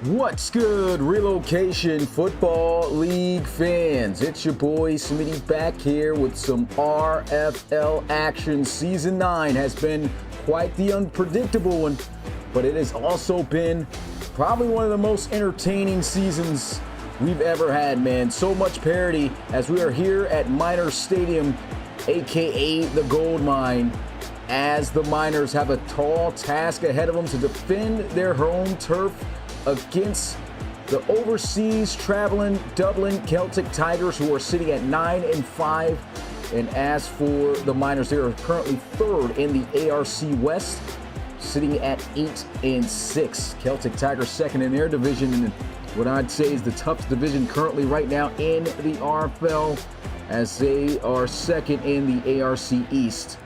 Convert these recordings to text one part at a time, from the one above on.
What's good, Relocation Football League fans? It's your boy Smitty back here with some RFL action. Season 9 has been quite the unpredictable one, but it has also been probably one of the most entertaining seasons we've ever had, man. So much parity as we are here at Miners Stadium, aka the Gold Mine, as the Miners have a tall task ahead of them to defend their home turf against the overseas traveling Dublin Celtic Tigers, who are sitting at 9-5. And as for the Miners, they are currently third in the ARC West, sitting at 8-6. Celtic Tigers second in their division, and what I'd say is the toughest division currently right now in the RFL, as they are second in the ARC East.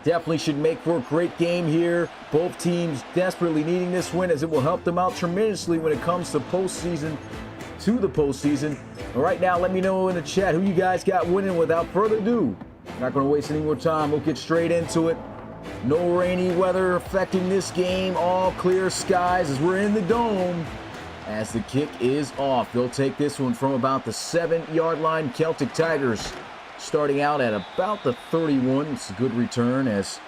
Definitely should make for a great game here. Both teams desperately needing this win, as it will help them out tremendously when it comes to the postseason. Right now, let me know in the chat who you guys got winning. Without further ado, not going to waste any more time. We'll get straight into it. No rainy weather affecting this game. All clear skies as we're in the dome. As the kick is off, they'll take this one from about the 7-yard line. Celtic Tigers starting out at about the 31. It's a good return, as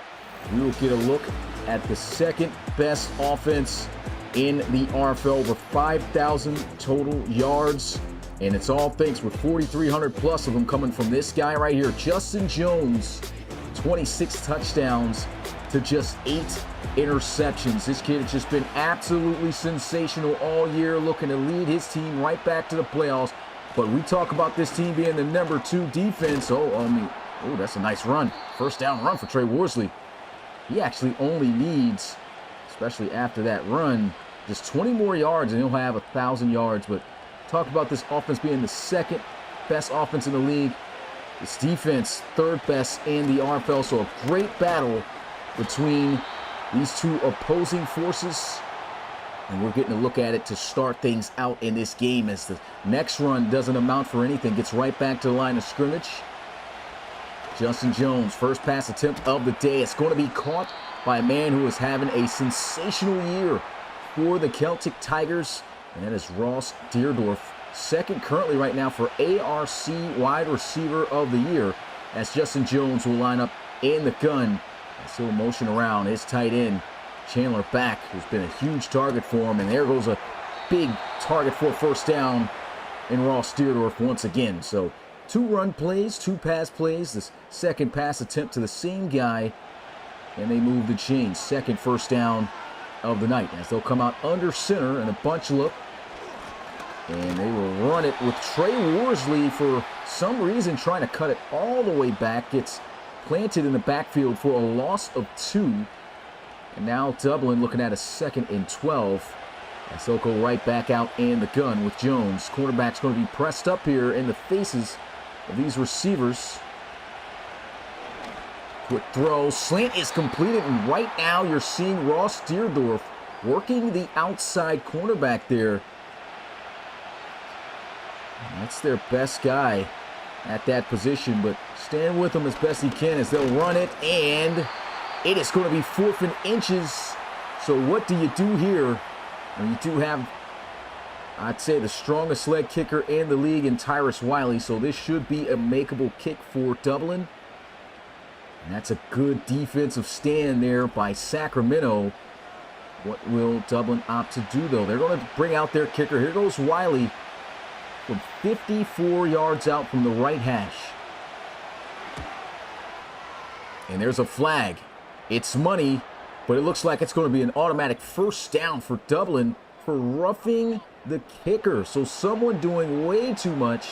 we will get a look at the second best offense in the RFL, over 5,000 total yards. And it's all thanks with 4,300 plus of them coming from this guy right here, Justin Jones. 26 touchdowns to just 8 interceptions. This kid has just been absolutely sensational all year, looking to lead his team right back to the playoffs. But we talk about this team being the number 2 defense. Oh, that's a nice run. First down run for Trey Worsley. He actually only needs, especially after that run, just 20 more yards and he'll have 1,000 yards. But talk about this offense being the second best offense in the league. This defense, third best in the RFL. So a great battle between these two opposing forces. And we're getting a look at it to start things out in this game, as the next run doesn't amount for anything. Gets right back to the line of scrimmage. Justin Jones, first pass attempt of the day. It's going to be caught by a man who is having a sensational year for the Celtic Tigers, and that is Ross Deerdorf. Second currently right now for ARC wide receiver of the year, as Justin Jones will line up in the gun. As he'll motion around his tight end, Chandler Back, who's been a huge target for him, and there goes a big target for first down in Ross Deerdorf once again. So 2 run plays, 2 pass plays, this second pass attempt to the same guy, and they move the chains. Second first down of the night, as they'll come out under center in a bunch look, and they will run it with Trey Worsley, for some reason trying to cut it all the way back. Gets planted in the backfield for a loss of 2. And now Dublin looking at a 2nd and 12. As they'll go right back out in the gun with Jones. Quarterback's going to be pressed up here in the faces of these receivers. Quick throw. Slant is completed. And right now you're seeing Ross Deerdorf working the outside cornerback there. And that's their best guy at that position. But stand with him as best he can as they'll run it. And it is going to be 4th and inches. So what do you do here? Well, you do have, I'd say, the strongest leg kicker in the league in Tyrus Wiley. So this should be a makeable kick for Dublin. And that's a good defensive stand there by Sacramento. What will Dublin opt to do, though? They're going to bring out their kicker. Here goes Wiley from 54 yards out from the right hash. And there's a flag. It's money, but it looks like it's going to be an automatic first down for Dublin for roughing the kicker. So someone doing way too much,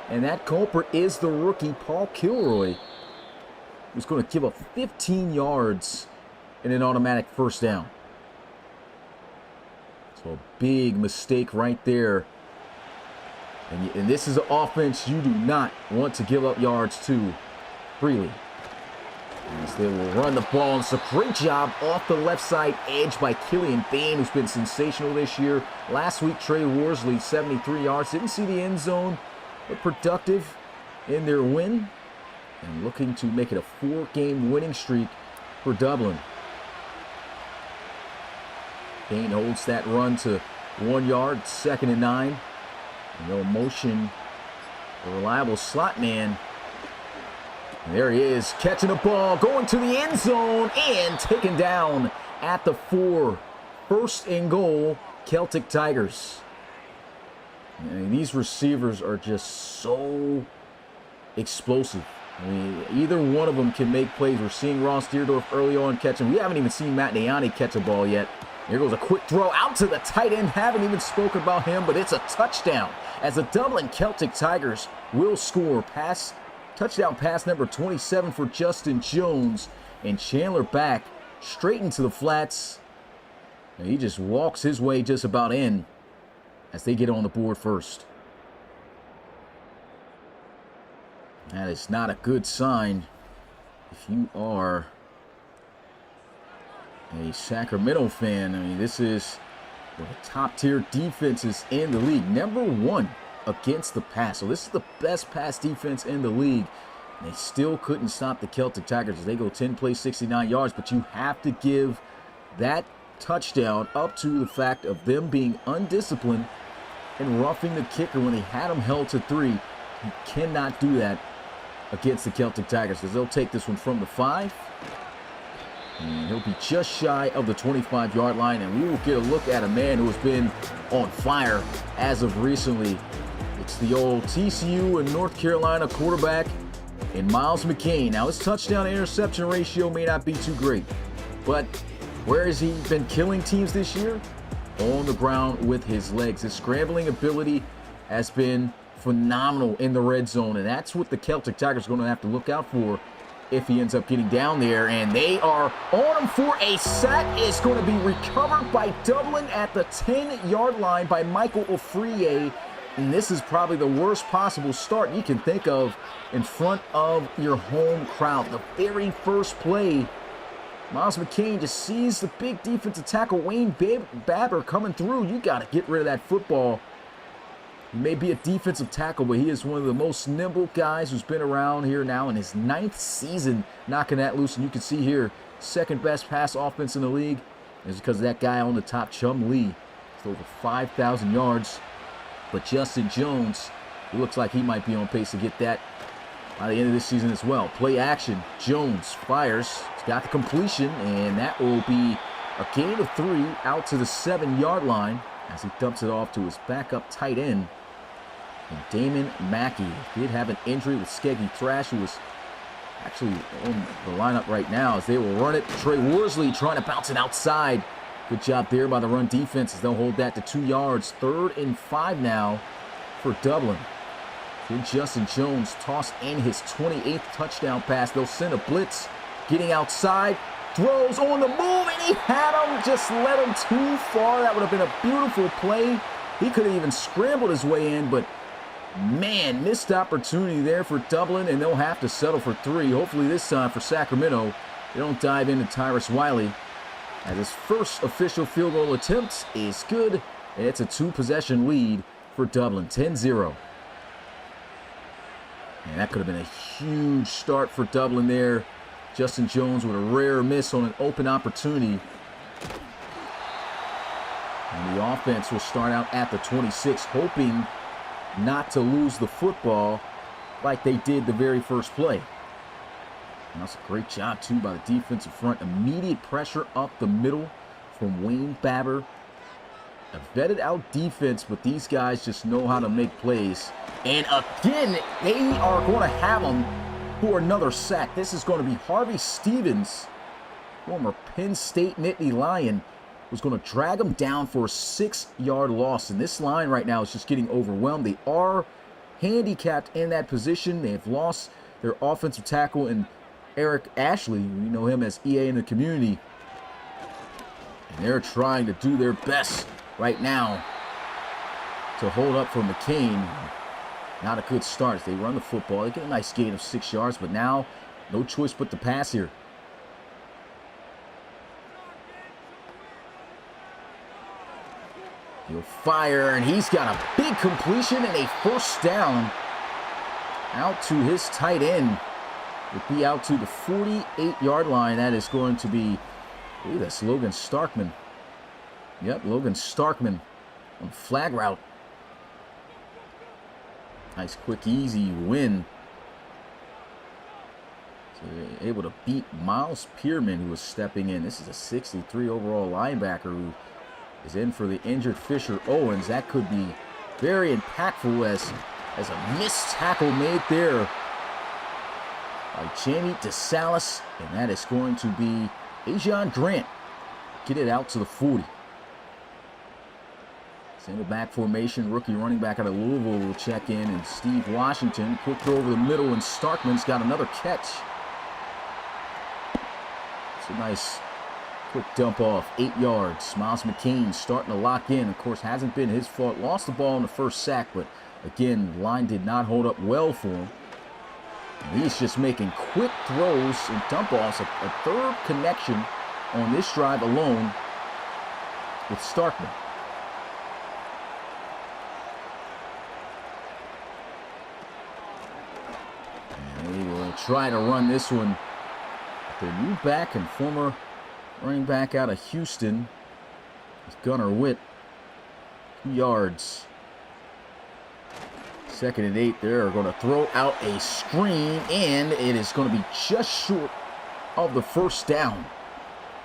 and that culprit is the rookie Paul Kilroy, who's going to give up 15 yards in an automatic first down. So a big mistake right there. And this is an offense you do not want to give up yards to freely. As they will run the ball. It's a great job off the left side edge by Killian Bain, who's been sensational this year. Last week, Trey Worsley, 73 yards. Didn't see the end zone, but productive in their win. And looking to make it a 4-game winning streak for Dublin. Bain holds that run to 1 yard, 2nd and 9. No motion. A reliable slot man. And there he is, catching the ball, going to the end zone, and taken down at the 4. 1st and goal, Celtic Tigers. And these receivers are just so explosive. I mean, either one of them can make plays. We're seeing Ross Deerdorf early on catching. We haven't even seen Matt Niani catch a ball yet. Here goes a quick throw out to the tight end. Haven't even spoken about him, but it's a touchdown as the Dublin Celtic Tigers will score. Touchdown pass number 27 for Justin Jones. And Chandler back straight into the flats. And he just walks his way just about in as they get on the board first. That is not a good sign if you are a Sacramento fan. I mean, this is one of the top-tier defenses in the league. Number 1 against the pass. So this is the best pass defense in the league. And they still couldn't stop the Celtic Tigers as they go 10 plays, 69 yards. But you have to give that touchdown up to the fact of them being undisciplined and roughing the kicker when they had him held to 3. You cannot do that against the Celtic Tigers because they'll take this one from the 5. And he'll be just shy of the 25-yard line. And we will get a look at a man who has been on fire as of recently. It's the old TCU and North Carolina quarterback in Miles McCain. Now, his touchdown-interception ratio may not be too great, but where has he been killing teams this year? On the ground with his legs. His scrambling ability has been phenomenal in the red zone, and that's what the Celtic Tigers are going to have to look out for if he ends up getting down there. And they are on him for a sack. It's going to be recovered by Dublin at the 10-yard line by Michael Ofriye. And this is probably the worst possible start you can think of in front of your home crowd. The very first play, Miles McCain just sees the big defensive tackle Wayne Babber coming through. You got to get rid of that football. He may be a defensive tackle, but he is one of the most nimble guys who's been around here now in his 9th season knocking that loose. And you can see here, 2nd best pass offense in the league is because of that guy on the top, Chum Lee. It's over 5,000 yards. But Justin Jones, it looks like he might be on pace to get that by the end of this season as well. Play action. Jones fires. He's got the completion, and that will be a gain of 3 out to the 7-yard line as he dumps it off to his backup tight end. And Damon Mackey did have an injury with Skeggy Thrash, who was actually on the lineup right now as they will run it. Trey Worsley trying to bounce it outside. Good job there by the run defense as they'll hold that to 2 yards. 3rd and 5 now for Dublin. Then Justin Jones tossed in his 28th touchdown pass. They'll send a blitz. Getting outside. Throws on the move, and he had him. Just let him too far. That would have been a beautiful play. He could have even scrambled his way in, but man, missed opportunity there for Dublin, and they'll have to settle for 3. Hopefully this time for Sacramento, they don't dive into Tyrus Wiley. As his first official field goal attempt is good, and it's a 2-possession lead for Dublin, 10-0. And that could have been a huge start for Dublin there. Justin Jones with a rare miss on an open opportunity. And the offense will start out at the 26, hoping not to lose the football like they did the very first play. And that's a great job, too, by the defensive front. Immediate pressure up the middle from Wayne Babber. A vetted out defense, but these guys just know how to make plays. And again, they are going to have him for another sack. This is going to be Harvey Stevens, former Penn State Nittany Lion, who's going to drag him down for a 6-yard loss. And this line right now is just getting overwhelmed. They are handicapped in that position. They have lost their offensive tackle and Eric Ashley. We know him as EA in the community. And they're trying to do their best right now to hold up for McCain. Not a good start. They run the football. They get a nice gain of 6 yards, but now no choice but to pass here. He'll fire, and he's got a big completion and a first down out to his tight end. It'll be out to the 48-yard line. That is going to be, that's Logan Starkman. Yep, Logan Starkman on flag route. Nice, quick, easy win. So they're able to beat Miles Pierman, who was stepping in. This is a 63 overall linebacker who is in for the injured Fisher Owens. That could be very impactful as a missed tackle made there by Jamie DeSalis, and that is going to be Ajon Grant. Get it out to the 40. Single back formation, rookie running back out of Louisville will check in, and Steve Washington, quick throw over the middle, and Starkman's got another catch. It's a nice quick dump off, 8 yards. Miles McCain starting to lock in. Of course, hasn't been his fault. Lost the ball in the first sack, but again, the line did not hold up well for him. And he's just making quick throws and dump offs. A third connection on this drive alone with Starkman. And they will try to run this one. Their new back and former running back out of Houston is Gunnar Witt. 2 yards. 2nd and 8. They're going to throw out a screen, and it is going to be just short of the first down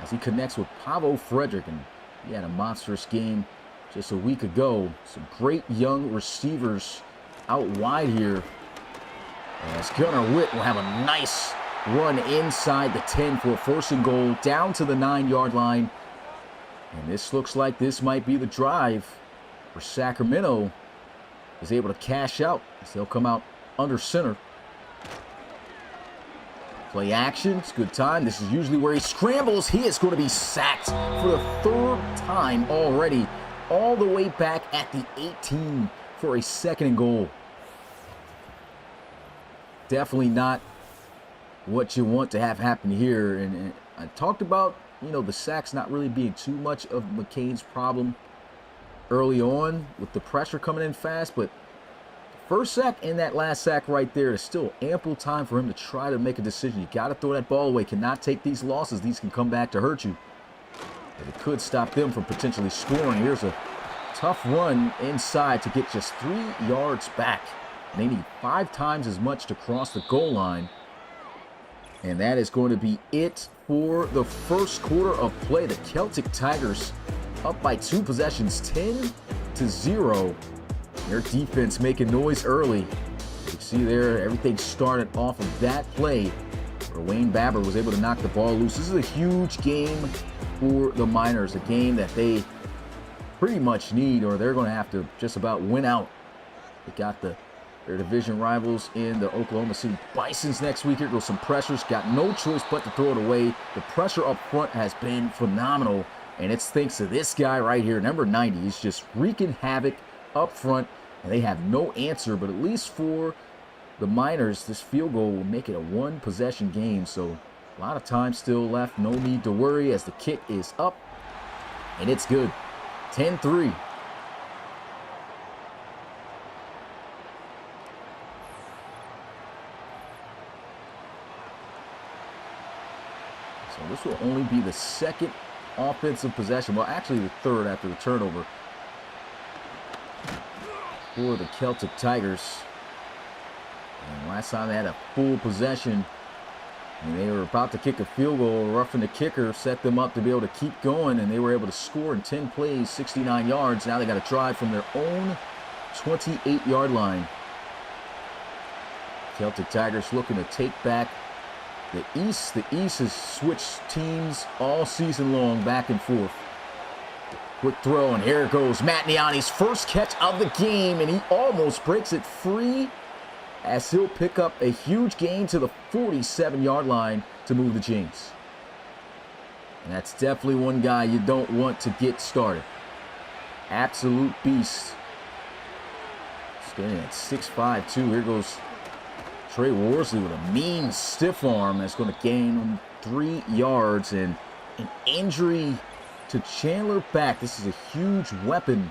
as he connects with Pavo Frederick. And he had a monstrous game just a week ago. Some great young receivers out wide here. As Gunnar Witt will have a nice run inside the 10 for a 1st and goal down to the 9-yard line. And this looks like this might be the drive where Sacramento is able to cash out as they'll come out under center. Play action, it's good time. This is usually where he scrambles. He is going to be sacked for the 3rd time already, all the way back at the 18 for a 2nd and goal. Definitely not what you want to have happen here. And I talked about, the sacks not really being too much of McCain's problem early on with the pressure coming in fast, but the first sack and that last sack right there is still ample time for him to try to make a decision. You got to throw that ball away. Cannot take these losses. These can come back to hurt you. But it could stop them from potentially scoring. Here's a tough run inside to get just 3 yards back. They need 5 times as much to cross the goal line. And that is going to be it for the first quarter of play. The Celtic Tigers up by 2 possessions, 10-0. Their defense making noise early. You see there, everything started off of that play where Wayne Babber was able to knock the ball loose. This is a huge game for the Miners, a game that they pretty much need, or they're going to have to just about win out. They got their division rivals in the Oklahoma City Bisons next week. Here goes some pressures. Got no choice but to throw it away. The pressure up front has been phenomenal, and it's thanks to this guy right here, number 90. He's just wreaking havoc up front, and they have no answer. But at least for the Miners, this field goal will make it a 1-possession game. So a lot of time still left. No need to worry as the kick is up, and it's good. 10-3. So this will only be the 2nd offensive possession. Well, actually the 3rd after the turnover for the Celtic Tigers. And last time they had a full possession, and they were about to kick a field goal. Roughing the kicker set them up to be able to keep going, and they were able to score in 10 plays, 69 yards. Now they got to drive from their own 28-yard line. Celtic Tigers looking to take back the East. The East has switched teams all season long, back and forth. Quick throw, and here goes Matt Niani's first catch of the game, and he almost breaks it free as he'll pick up a huge gain to the 47-yard line to move the chains. And that's definitely one guy you don't want to get started. Absolute beast. Standing at 6'5", too. Here goes Trey Worsley with a mean stiff arm that's going to gain him 3 yards, and an injury to Chandler Back. This is a huge weapon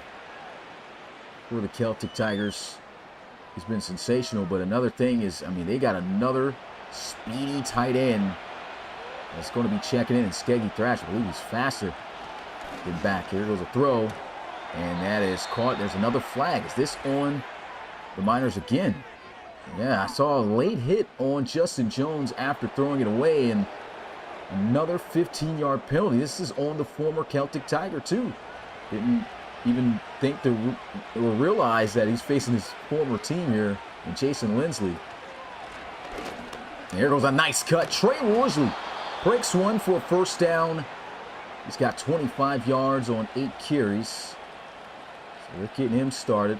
for the Celtic Tigers. He's been sensational, but another thing is, they got another speedy tight end that's going to be checking in, and Skeggy Thrash. I believe he's faster than Back. Here goes a throw. And that is caught. There's another flag. Is this on the Miners again? Yeah, I saw a late hit on Justin Jones after throwing it away, and another 15-yard penalty. This is on the former Celtic Tiger, too. Didn't even think to realize that he's facing his former team here, and Jason Lindsley. There goes a nice cut. Trey Worsley breaks one for a first down. He's got 25 yards on 8 carries. So we're getting him started.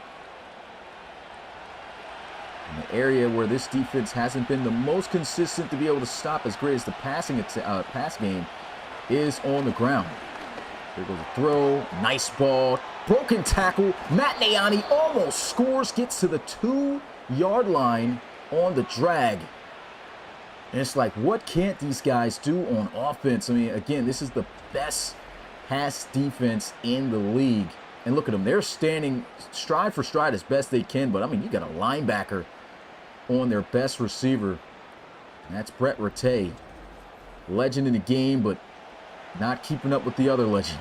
In the area where this defense hasn't been the most consistent to be able to stop as great as the pass game is on the ground. There goes a throw. Nice ball. Broken tackle. Matt Nayani almost scores. Gets to the 2-yard line on the drag. And it's like, what can't these guys do on offense? I mean, again, this is the best pass defense in the league. And look at them. They're standing stride for stride as best they can. But, I mean, you got a linebacker on their best receiver. And that's Brett Rattay. Legend in the game, but not keeping up with the other legend.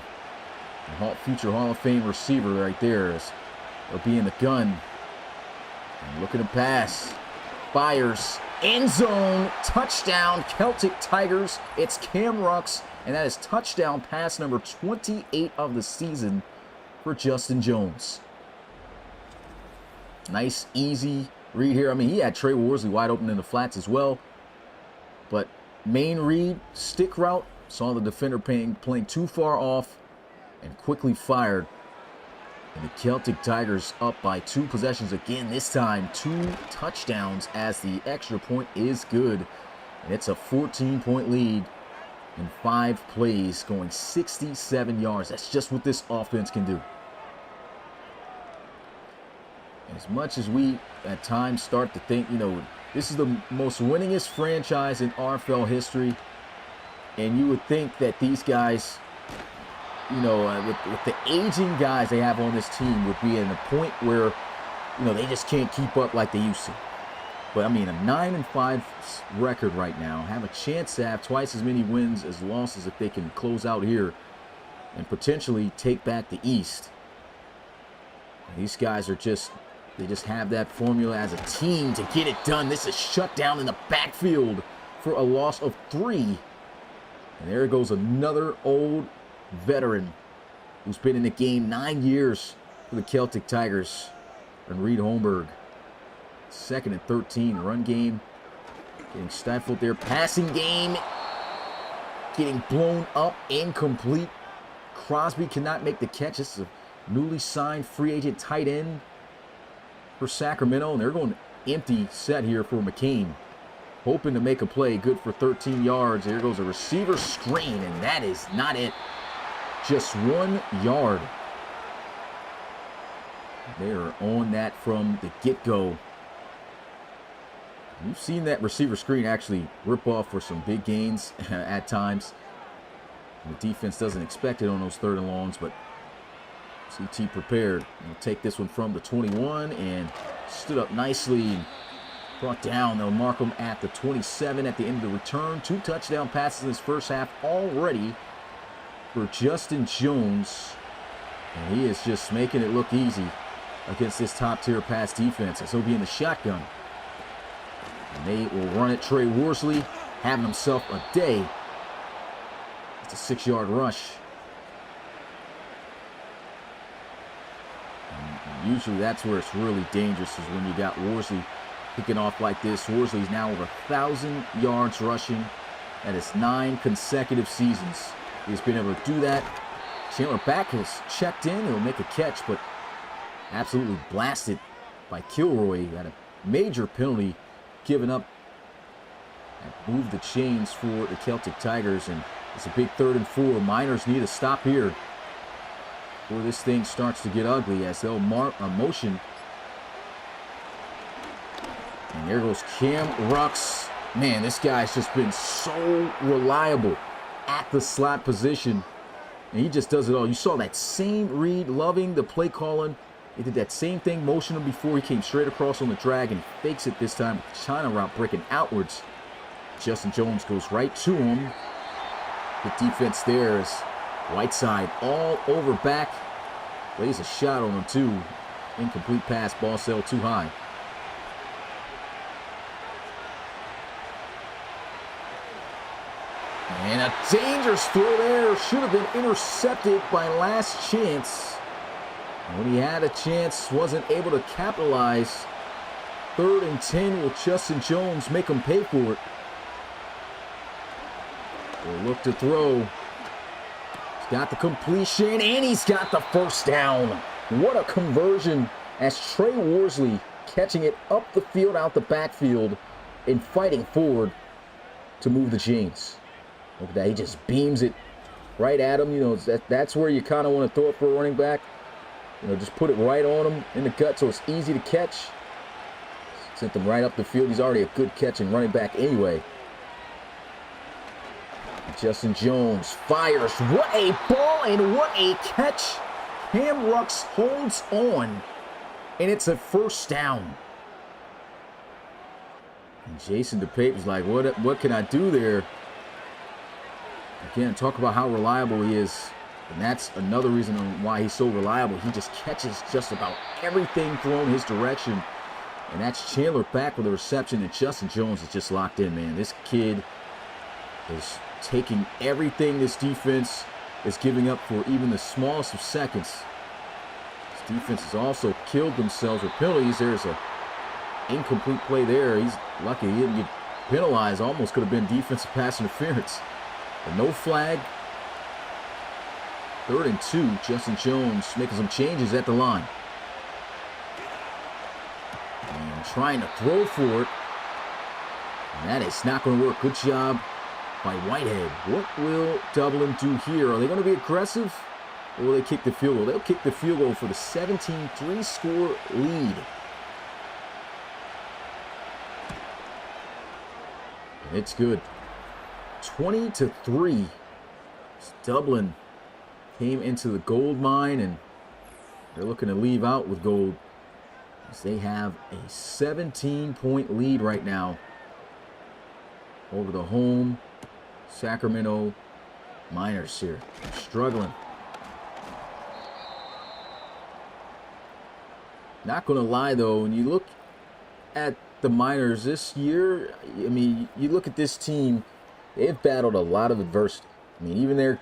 Future Hall of Fame receiver right there. They'll be in the gun. And look at him pass. Fires. End zone. Touchdown. Celtic Tigers. It's Cam Rucks. And that is touchdown pass number 28 of the season for Justin Jones. Nice, easy read here. I mean, he had Trey Worsley wide open in the flats as well. But main read, stick route. Saw the defender playing too far off and quickly fired. And the Celtic Tigers up by 2 possessions again. This time, 2 touchdowns as the extra point is good. And it's a 14-point lead in 5 plays, going 67 yards. That's just what this offense can do. As much as we at times start to think, this is the most winningest franchise in RFL history. And you would think that these guys, with the aging guys they have on this team, would be in a point where, they just can't keep up like they used to. But, I mean, a 9-5 record right now, have a chance to have twice as many wins as losses if they can close out here and potentially take back the East. And these guys are they just have that formula as a team to get it done. This is shut down in the backfield for a loss of 3. And there goes another old veteran who's been in the game 9 years for the Celtic Tigers, and Reed Holmberg. 2nd and 13, run game getting stifled there. Passing game getting blown up, incomplete. Crosby cannot make the catch. This is a newly signed free agent tight end for Sacramento, and they're going empty set here for McCain. Hoping to make a play, good for 13 yards. There goes a receiver screen, and that is not it. Just 1 yard. They are on that from the get-go. You've seen that receiver screen actually rip off for some big gains at times. The defense doesn't expect it on those 3rd and longs, but CT prepared. He'll take this one from the 21 and stood up nicely. Brought down. They'll mark him at the 27 at the end of the return. 2 touchdown passes in his first half already for Justin Jones. And he is just making it look easy against this top-tier pass defense, as he'll be in the shotgun. And they will run it. Trey Worsley having himself a day. It's a 6-yard rush. And usually that's where it's really dangerous, is when you got Worsley kicking off like this. Worsley's now over 1,000 yards rushing. That is 9 consecutive seasons he's been able to do that. Chandler Back has checked in. He'll make a catch, but absolutely blasted by Kilroy. He had a major penalty given up. That moved the chains for the Celtic Tigers, and it's a big 3rd and 4. Miners need a stop here before this thing starts to get ugly, as they'll mark a motion. And there goes Cam Rucks. Man, this guy's just been so reliable at the slot position. And he just does it all. You saw that same read, loving the play calling. He did that same thing, motioned him before. He came straight across on the drag and fakes it this time with the China route breaking outwards. Justin Jones goes right to him. The defense there is Whiteside all over back. Lays a shot on him, too. Incomplete pass, ball sailed too high. And a dangerous throw there. Should have been intercepted by Last Chance. When he had a chance, wasn't able to capitalize. 3rd and 10 will Justin Jones make him pay for it. We'll look to throw. He's got the completion, and he's got the first down. What a conversion as Trey Worsley catching it up the field, out the backfield, and fighting forward to move the chains. Look at that. He just beams it right at him. You know, that's where you kind of want to throw it for a running back. You know, just put it right on him in the gut so it's easy to catch. Sent him right up the field. He's already a good catching running back anyway. Justin Jones fires. What a ball and what a catch. Cam Rux holds on, and it's a first down. And Jason DePape's like, what can I do there? Again, talk about how reliable he is. And that's another reason why he's so reliable. He just catches just about everything thrown his direction. And that's Chandler back with a reception, and Justin Jones is just locked in, man. This kid is taking everything this defense is giving up for even the smallest of seconds. This defense has also killed themselves with penalties. There's an incomplete play there. He's lucky he didn't get penalized. Almost could have been defensive pass interference. But no flag. 3rd and 2. Justin Jones making some changes at the line. And trying to throw for it. And that is not going to work. Good job by Whitehead. What will Dublin do here? Are they going to be aggressive? Or will they kick the field goal? They'll kick the field goal for the 17-3 score lead. And it's good. 20-3. Dublin came into the gold mine, and they're looking to leave out with gold as they have a 17-point lead right now over the home Sacramento Miners here. Struggling. Not going to lie, though, when you look at the Miners this year, I mean, you look at this team, they've battled a lot of adversity. I mean, even their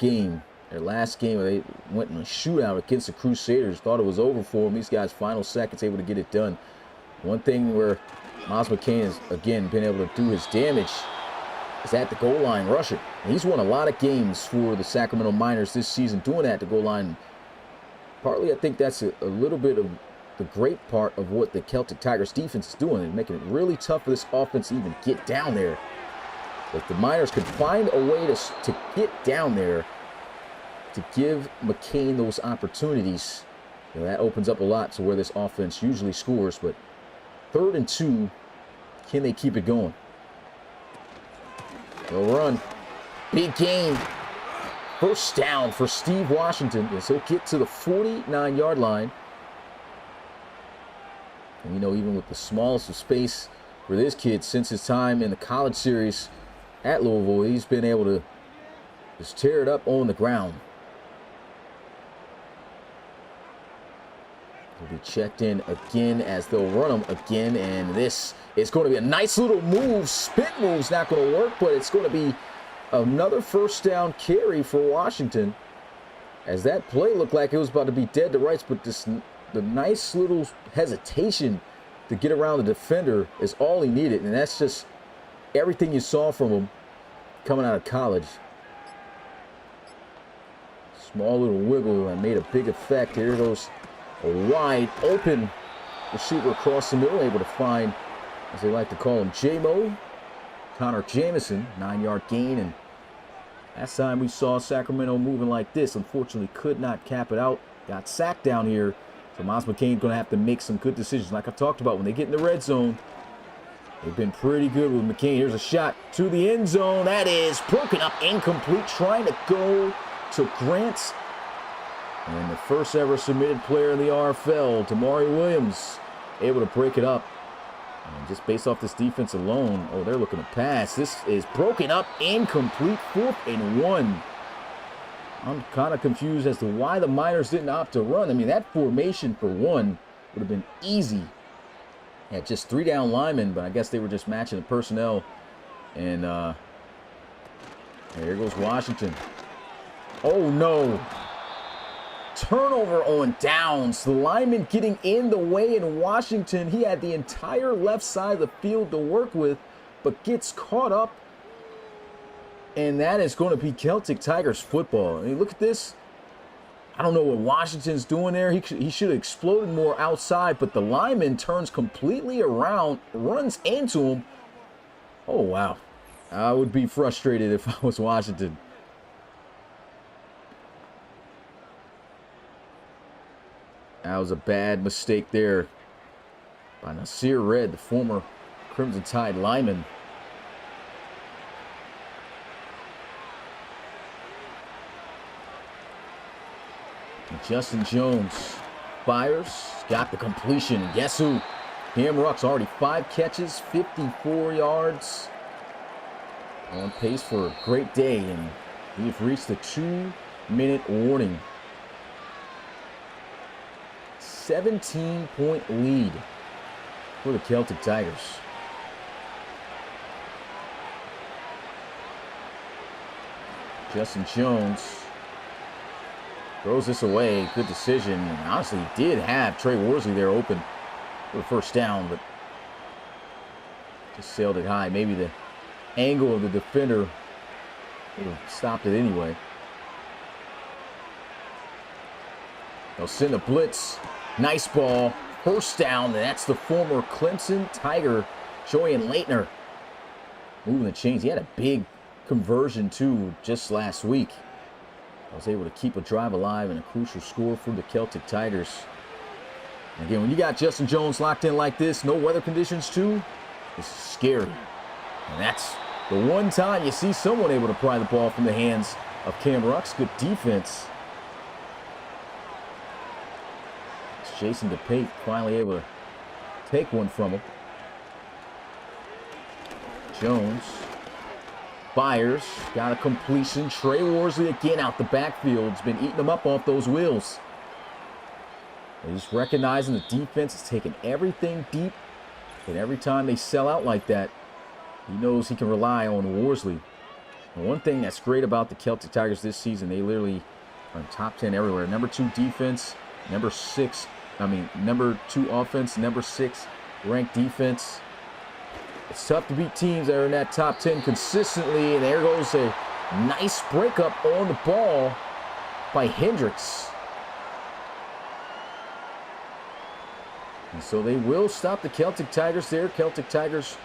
last game, where they went in a shootout against the Crusaders, thought it was over for them. These guys, final seconds, able to get it done. One thing where Miles McCain has, again, been able to do his damage is at the goal line rushing. And he's won a lot of games for the Sacramento Miners this season doing that at the goal line. Partly, I think that's a little bit of the great part of what the Celtic Tigers defense is doing, and making it really tough for this offense to even get down there. If the Miners could find a way to get down there, to give McCain those opportunities, you know, that opens up a lot to where this offense usually scores. But 3rd and 2, can they keep it going? They'll run. Big gain. First down for Steve Washington as he'll get to the 49-yard line. And you know, even with the smallest of space for this kid since his time in the college series at Louisville, he's been able to just tear it up on the ground. He'll be checked in again as they'll run him again, and this is going to be a nice little move. Spin move's not going to work, but it's going to be another first down carry for Washington, as that play looked like it was about to be dead to rights, but the nice little hesitation to get around the defender is all he needed, and that's just everything you saw from him coming out of college. Small little wiggle and made a big effect. Here goes a wide open receiver across the middle, able to find, as they like to call him, J-Mo. Connor Jamison, 9-yard gain, and last time we saw Sacramento moving like this, unfortunately could not cap it out. Got sacked down here, so Miles McCain's going to have to make some good decisions. Like I talked about, when they get in the red zone, they've been pretty good with McCain. Here's a shot to the end zone. That is broken up, incomplete, trying to go to Grant. And the first ever submitted player in the RFL, Tamari Williams, able to break it up. And just based off this defense alone, oh, they're looking to pass. This is broken up, incomplete, 4th and 1. I'm kind of confused as to why the Miners didn't opt to run. I mean, that formation for one would have been easy. Yeah, just 3 down linemen, but I guess they were just matching the personnel. And there goes Washington. Oh, no. Turnover on downs. The lineman getting in the way, in Washington, he had the entire left side of the field to work with, but gets caught up. And that is going to be Celtic Tigers football. I mean, look at this. I don't know what Washington's doing there. He should have exploded more outside, but the lineman turns completely around, runs into him. Oh, wow. I would be frustrated if I was Washington. That was a bad mistake there by Nasir Red, the former Crimson Tide lineman. And Justin Jones fires, got the completion. And guess who? Cam Ruck's already 5 catches, 54 yards. On pace for a great day, and we've reached the 2-minute warning. 17-point lead for the Celtic Tigers. Justin Jones throws this away. Good decision. And honestly, he did have Trey Worsley there open for the first down, but just sailed it high. Maybe the angle of the defender would have stopped it anyway. They'll send a blitz. Nice ball. First down. And that's the former Clemson Tiger, Joey Leitner, moving the chains. He had a big conversion, too, just last week. I was able to keep a drive alive and a crucial score for the Celtic Tigers. And again, when you got Justin Jones locked in like this, no weather conditions, too, it's scary. And that's the one time you see someone able to pry the ball from the hands of Cam Ruck's. Good defense. It's Jason DePate finally able to take one from him. Jones fires, got a completion. Trey Worsley again out the backfield. Has been eating them up off those wheels. He's recognizing the defense is taking everything deep. And every time they sell out like that, he knows he can rely on Worsley. And one thing that's great about the Celtic Tigers this season, they literally are in top 10 everywhere. Number 2 defense, number 2 offense, number 6 ranked defense. It's tough to beat teams that are in that top 10 consistently. And there goes a nice breakup on the ball by Hendricks. And so they will stop the Celtic Tigers there. Celtic Tigers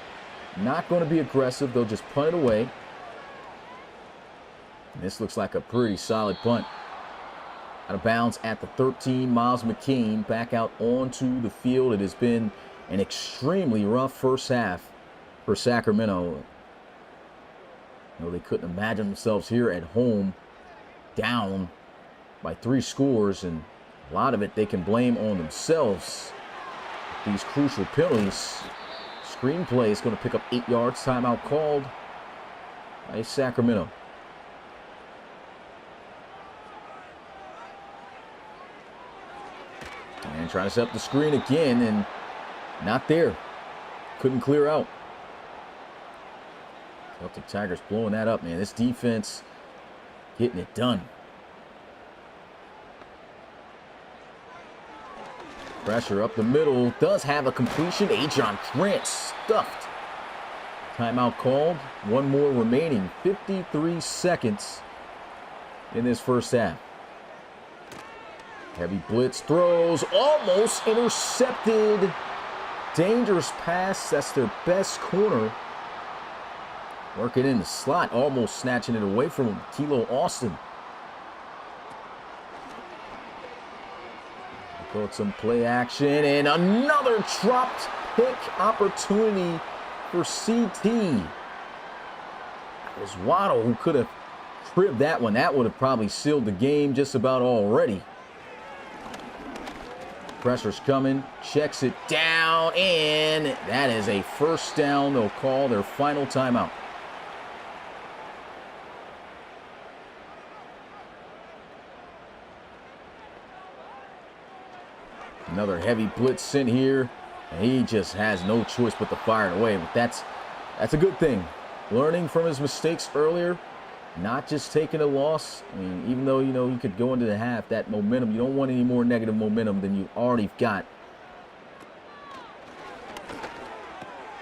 not going to be aggressive. They'll just punt it away. And this looks like a pretty solid punt. Out of bounds at the 13. Miles McCain back out onto the field. It has been an extremely rough first half for Sacramento. You know, they couldn't imagine themselves here at home down by 3 scores. And a lot of it they can blame on themselves. These crucial penalties. Screenplay is going to pick up 8 yards. Timeout called by Sacramento. And trying to set up the screen again, and not there. Couldn't clear out. Celtic Tigers blowing that up, man. This defense getting it done. Pressure up the middle. Does have a completion. Ajon Trent stuffed. Timeout called. 1 more remaining. 53 seconds in this first half. Heavy blitz throws. Almost intercepted. Dangerous pass. That's their best corner. Working in the slot. Almost snatching it away from him. Kilo Austin. Got some play action, and another dropped pick opportunity for CT. It was Waddle who could have cribbed that one. That would have probably sealed the game just about already. Pressure's coming, checks it down, and that is a first down. They'll call their final timeout. Another heavy blitz sent here, and he just has no choice but to fire it away. But that's a good thing. Learning from his mistakes earlier, not just taking a loss. I mean, even though, you know, you could go into the half, that momentum, you don't want any more negative momentum than you already got.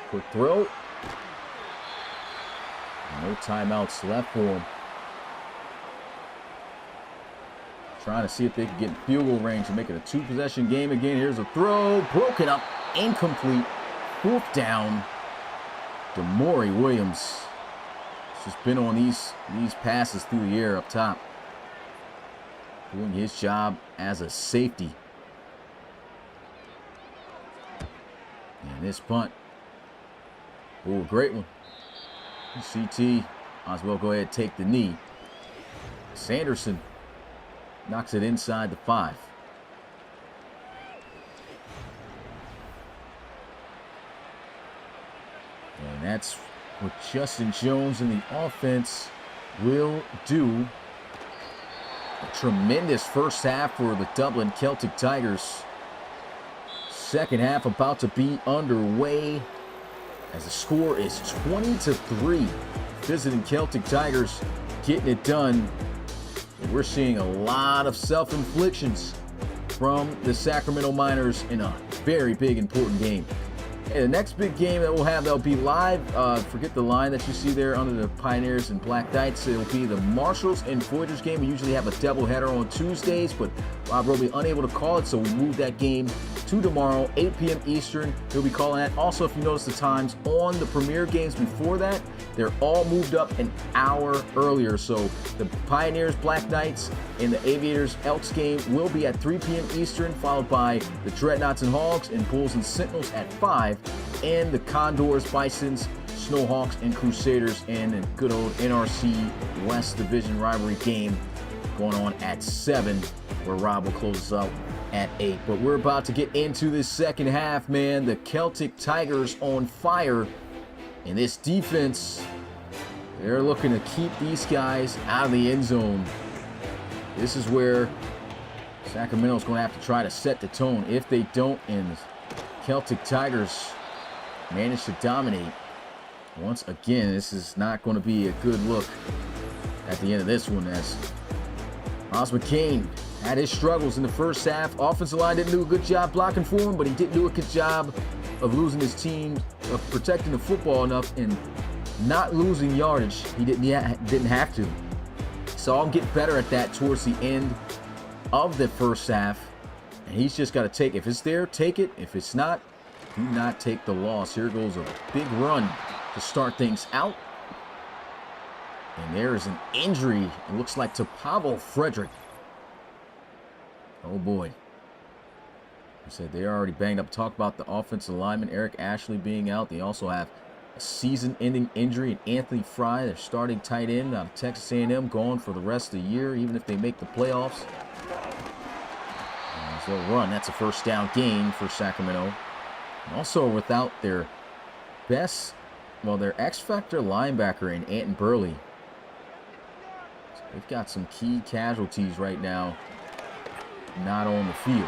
Quick throw. No timeouts left for him. Trying to see if they can get in field goal range and make it a two-possession game again. Here's a throw. Broken up. Incomplete. 4th down. Demore Williams. He's just been on these passes through the air up top. Doing his job as a safety. And this punt. Oh, great one. CT, might as well go ahead and take the knee. Sanderson knocks it inside the 5. And that's what Justin Jones and the offense will do. A tremendous first half for the Dublin Celtic Tigers. Second half about to be underway, as the score is 20-3. Visiting Celtic Tigers getting it done. And we're seeing a lot of self-inflictions from the Sacramento Miners in a very big, important game. And the next big game that we'll have, that'll be live. Forget the line that you see there under the Pioneers and Black Knights. It'll be the Marshalls and Voyagers game. We usually have a doubleheader on Tuesdays, but Rob will be unable to call it, so we moved that game to tomorrow, 8 p.m. Eastern. He'll be calling that. Also, if you notice the times on the Premier games before that, they're all moved up an hour earlier. So the Pioneers, Black Knights, and the Aviators Elks game will be at 3 p.m. Eastern, followed by the Dreadnoughts and Hogs and Bulls and Sentinels at 5, and the Condors, Bisons, Snowhawks, and Crusaders in a good old NRC West Division rivalry game going on at 7, where Rob will close us out at 8. But we're about to get into this second half, man. The Celtic Tigers on fire. And this defense, they're looking to keep these guys out of the end zone. This is where Sacramento's going to have to try to set the tone. If they don't, and the Celtic Tigers manage to dominate, once again, this is not going to be a good look at the end of this one, as Miles McCain had his struggles in the first half. Offensive line didn't do a good job blocking for him, but he didn't do a good job of losing his team, of protecting the football enough and not losing yardage. He didn't have to. Saw him get better at that towards the end of the first half, and he's just got to take it. If it's there, take it. If it's not, do not take the loss. Here goes a big run to start things out. And there is an injury, it looks like, to Pavel Frederick. Oh boy. I said they're already banged up. Talk about the offensive lineman, Eric Ashley, being out. They also have a season-ending injury in Anthony Fry, their starting tight end out of Texas A&M, gone for the rest of the year, even if they make the playoffs. And they'll run. That's a first down gain for Sacramento. And also without their best, well, their X-Factor linebacker in Anton Burley. So they've got some key casualties right now not on the field.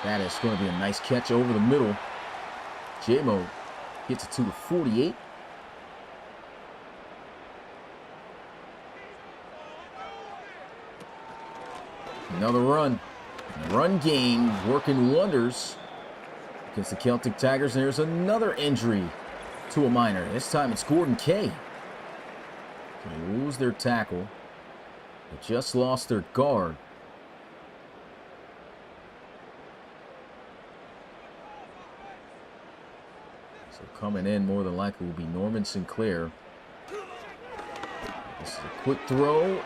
That is going to be a nice catch over the middle. J-Mo gets it to the 48. Another run. Run game working wonders against the Celtic Tigers. And there's another injury to a Miner. This time it's Gordon Kay. They lose their tackle. They just lost their guard. So coming in more than likely will be Norman Sinclair. This is a quick throw.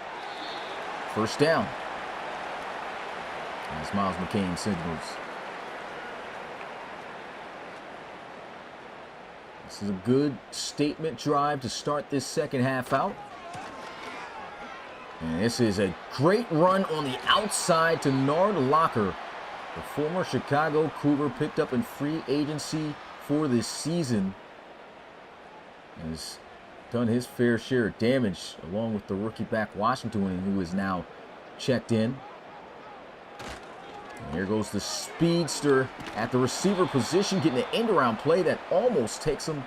First down. As Miles McCain signals. This is a good statement drive to start this second half out. And this is a great run on the outside to Nard Locker, the former Chicago Cougar, picked up in free agency for this season. Has done his fair share of damage, along with the rookie back Washington, who is now checked in. And here goes the speedster at the receiver position, getting an end-around play that almost takes him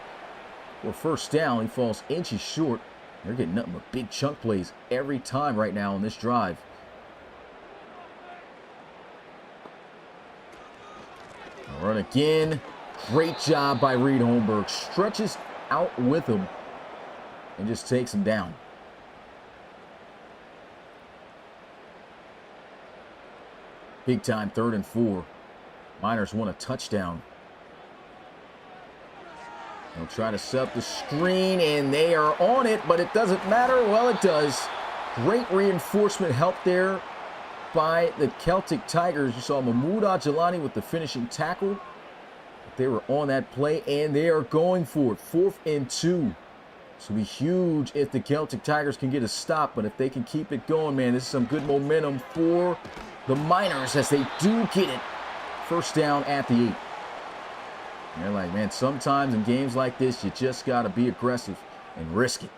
for a first down. He falls inches short. They're getting nothing but big chunk plays every time right now on this drive. Run again. Great job by Reed Holmberg. Stretches out with him and just takes him down. Big time 3rd and 4. Miners want a touchdown. They'll try to set up the screen, and they are on it, but it doesn't matter. Well, it does. Great reinforcement help there by the Celtic Tigers. You saw Mahmoud Adjilani with the finishing tackle. They were on that play, and they are going for it. 4th and 2. This will be huge if the Celtic Tigers can get a stop, but if they can keep it going, man, this is some good momentum for the Miners as they do get it. First down at the 8. And they're like, man, sometimes in games like this, you just got to be aggressive and risk it.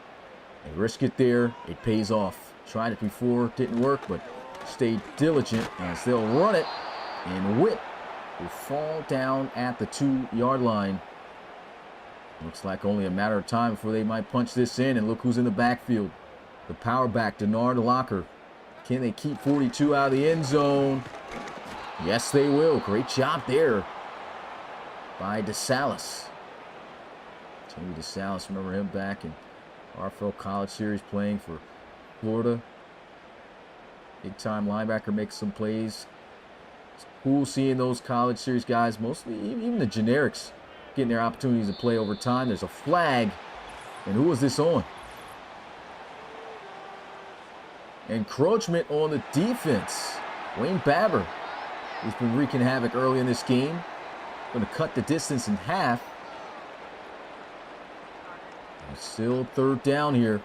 They risk it there. It pays off. Tried it before. Didn't work, but stayed diligent as they'll run it. And Witt will fall down at the 2-yard line. Looks like only a matter of time before they might punch this in. And look who's in the backfield. The power back, Denard Locker. Can they keep 42 out of the end zone? Yes, they will. Great job there by DeSalis. Tony DeSalis, remember him back in RFL College Series playing for Florida. Big time linebacker, makes some plays. It's cool seeing those College Series guys, mostly even the generics, getting their opportunities to play over time. There's a flag, and who was this on? Encroachment on the defense. Wayne Babber, who's been wreaking havoc early in this game, going to cut the distance in half. And still 3rd down here.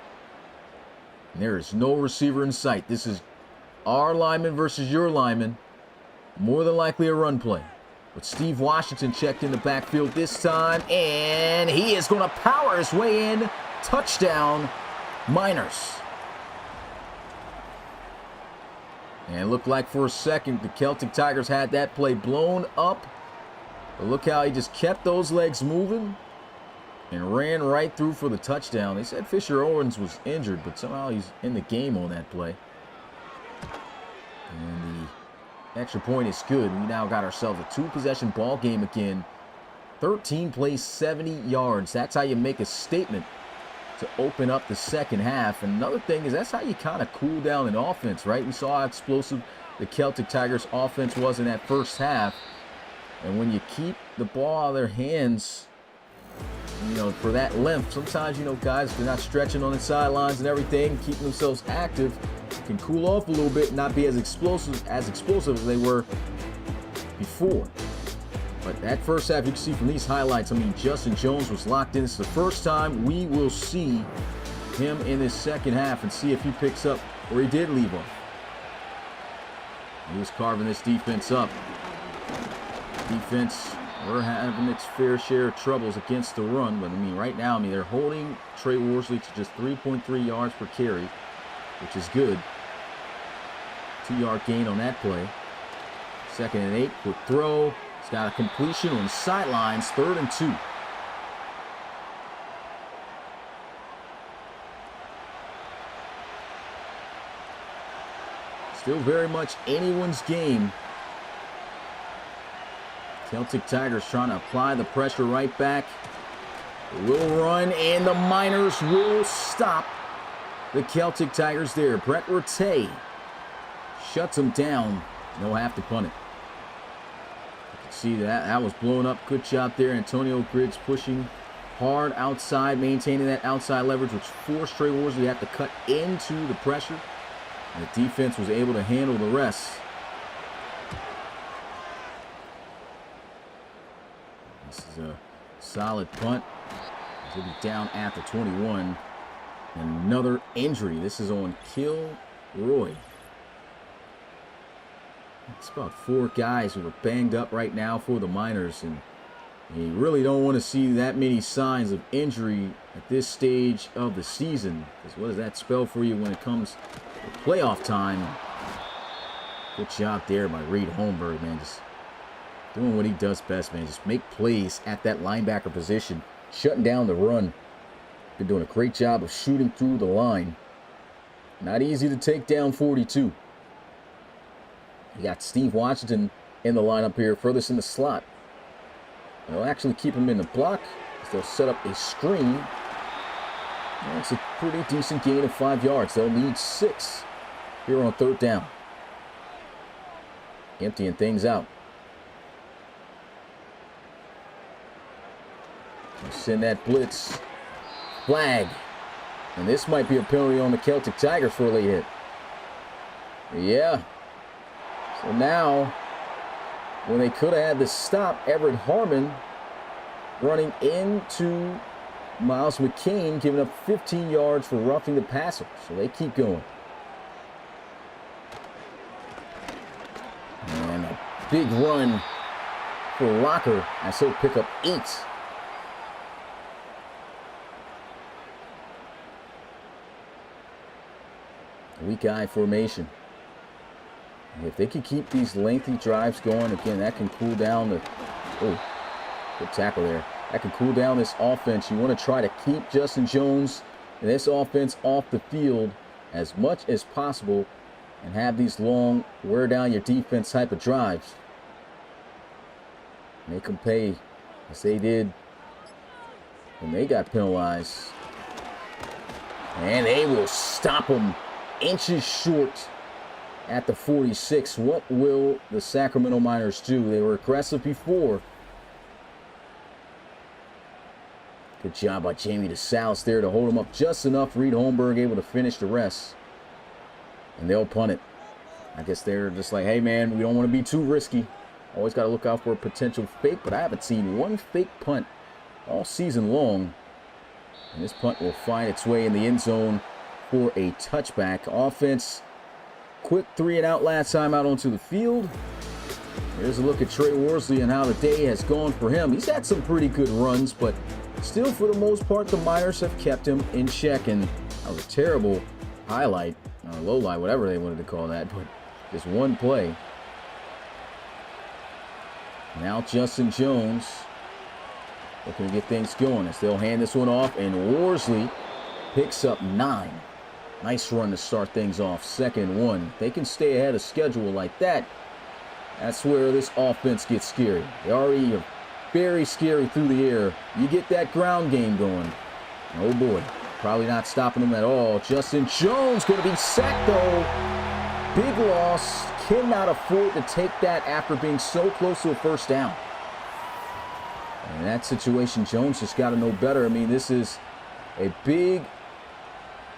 And there is no receiver in sight. This is our lineman versus your lineman. More than likely a run play. But Steve Washington checked in the backfield this time, and he is going to power his way in. Touchdown, Miners. And it looked like for a second the Celtic Tigers had that play blown up. But look how he just kept those legs moving and ran right through for the touchdown. They said Fisher Owens was injured, but somehow he's in the game on that play. And the extra point is good. We now got ourselves a 2-possession ball game again. 13 plays, 70 yards. That's how you make a statement to open up the second half. And another thing is that's how you kind of cool down an offense, right? We saw how explosive the Celtic Tigers offense was in that first half. And when you keep the ball out of their hands, you know, for that length, sometimes, you know, guys, they're not stretching on the sidelines and everything, keeping themselves active, can cool off a little bit and not be as explosive as they were before. But that first half, you can see from these highlights, I mean, Justin Jones was locked in. This is the first time we will see him in this second half and see if he picks up where he did leave off. He was carving this defense up. Defense, we're having its fair share of troubles against the run. But, I mean, right now, I mean, they're holding Trey Worsley to just 3.3 yards per carry, which is good. 2-yard gain on that play. 2nd and 8, quick throw. He's got a completion on the sidelines, 3rd and 2. Still very much anyone's game. Celtic Tigers trying to apply the pressure right back. They will run, and the Miners will stop the Celtic Tigers there. Brett Rattay shuts them down. They'll have to punt it. See that was blown up. Good job there. Antonio Griggs pushing hard outside, maintaining that outside leverage, which forced Trey Worsley to have to cut into the pressure. And the defense was able to handle the rest. This is a solid punt. He'll be down at the 21. And another injury. This is on Kilroy. It's about 4 guys who are banged up right now for the Miners, and you really don't want to see that many signs of injury at this stage of the season, because what does that spell for you when it comes to playoff time? Good job there by Reed Holmberg, man. Just doing what he does best, man. Just make plays at that linebacker position, shutting down the run. Been doing a great job of shooting through the line. Not easy to take down 42. You got Steve Washington in the lineup here, furthest in the slot. They'll actually keep him in the block as they'll set up a screen. That's a pretty decent gain of 5 yards. They'll need 6 here on 3rd down. Emptying things out. They'll send that blitz. Flag. And this might be a penalty on the Celtic Tigers for a late hit. Yeah. So now, when they could have had this stop, Everett Harmon running into Miles McCain, giving up 15 yards for roughing the passer. So they keep going. And a big run for Locker as he'll pick up 8. Weak eye formation. If they can keep these lengthy drives going, again, that can cool down the... Oh, good tackle there. That can cool down this offense. You want to try to keep Justin Jones and this offense off the field as much as possible and have these long, wear down your defense type of drives. Make them pay as they did when they got penalized. And they will stop them inches short at the 46. What will the Sacramento Miners do? They were aggressive before. Good job by Jamie DeSalis there to hold him up just enough. Reed Holmberg able to finish the rest. And they'll punt it. I guess they're just like, hey man, we don't want to be too risky. Always got to look out for a potential fake, but I haven't seen one fake punt all season long. And this punt will find its way in the end zone for a touchback. Offense, quick 3 and out last time out onto the field. Here's a look at Trey Worsley and how the day has gone for him. He's had some pretty good runs, but still, for the most part, the Miners have kept him in check. And that was a terrible highlight, or low light, whatever they wanted to call that, but just one play. Now Justin Jones looking to get things going as they'll hand this one off, and Worsley picks up 9. Nice run to start things off. 2nd and 1. They can stay ahead of schedule like that. That's where this offense gets scary. They already are very scary through the air. You get that ground game going. Oh boy, probably not stopping them at all. Justin Jones going to be sacked though. Big loss. Cannot afford to take that after being so close to a 1st down. And in that situation, Jones just got to know better. I mean, this is a big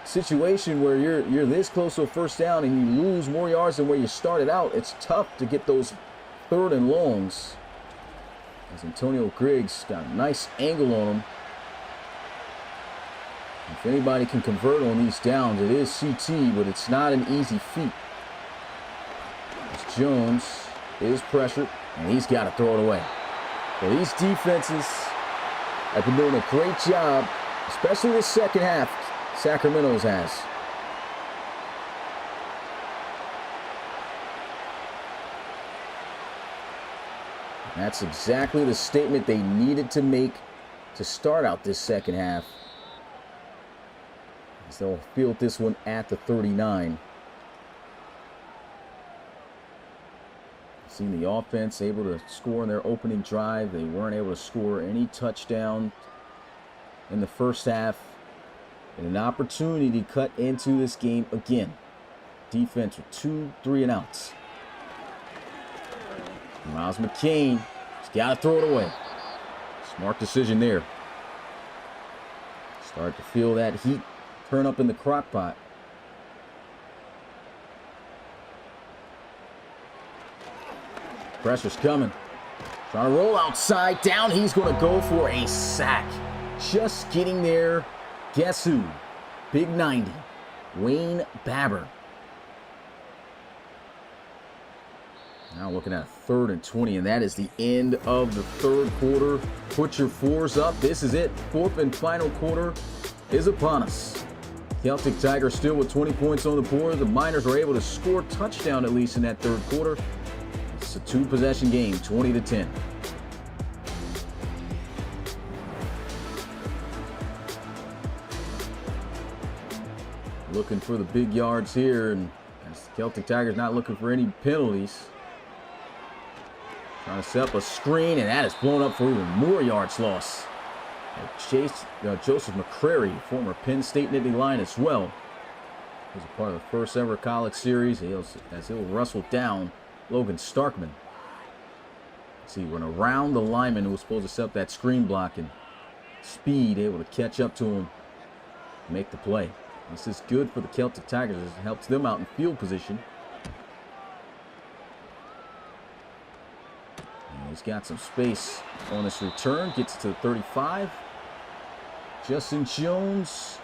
situation where you're this close to a 1st down and you lose more yards than where you started out. It's tough to get those 3rd and longs. As Antonio Griggs got a nice angle on him. If anybody can convert on these downs, it is CT, but it's not an easy feat. As Jones is pressured, and he's got to throw it away. Well, these defenses have been doing a great job, especially the second half. Sacramento's has. That's exactly the statement they needed to make to start out this second half. As they'll field this one at the 39. Seeing the offense able to score in their opening drive. They weren't able to score any touchdown in the first half. And an opportunity to cut into this game again. Defense with 2 3 and outs. Miles McCain, he's got to throw it away. Smart decision there. Start to feel that heat turn up in the crock pot. Pressure's coming. Trying to roll outside. Down. He's going to go for a sack. Just getting there. Guess who? Big 90. Wayne Babber. Now looking at 3rd and 20, and that is the end of the 3rd quarter. Put your 4s up. This is it. 4th and final quarter is upon us. Celtic Tigers still with 20 points on the board. The Miners were able to score a touchdown at least in that third quarter. It's a two-possession game, 20-10. Looking for the big yards here, and Celtic Tigers not looking for any penalties. Trying to set up a screen, and that is blown up for even more yards lost. Joseph McCrary, former Penn State Nittany Lion as well, was a part of the first ever college series as he'll wrestle down Logan Starkman. See, went around the lineman who was supposed to set up that screen block, and speed able to catch up to him, make the play. This is good for the Celtic Tigers as it helps them out in field position. And he's got some space on this return, gets to the 35. Justin Jones,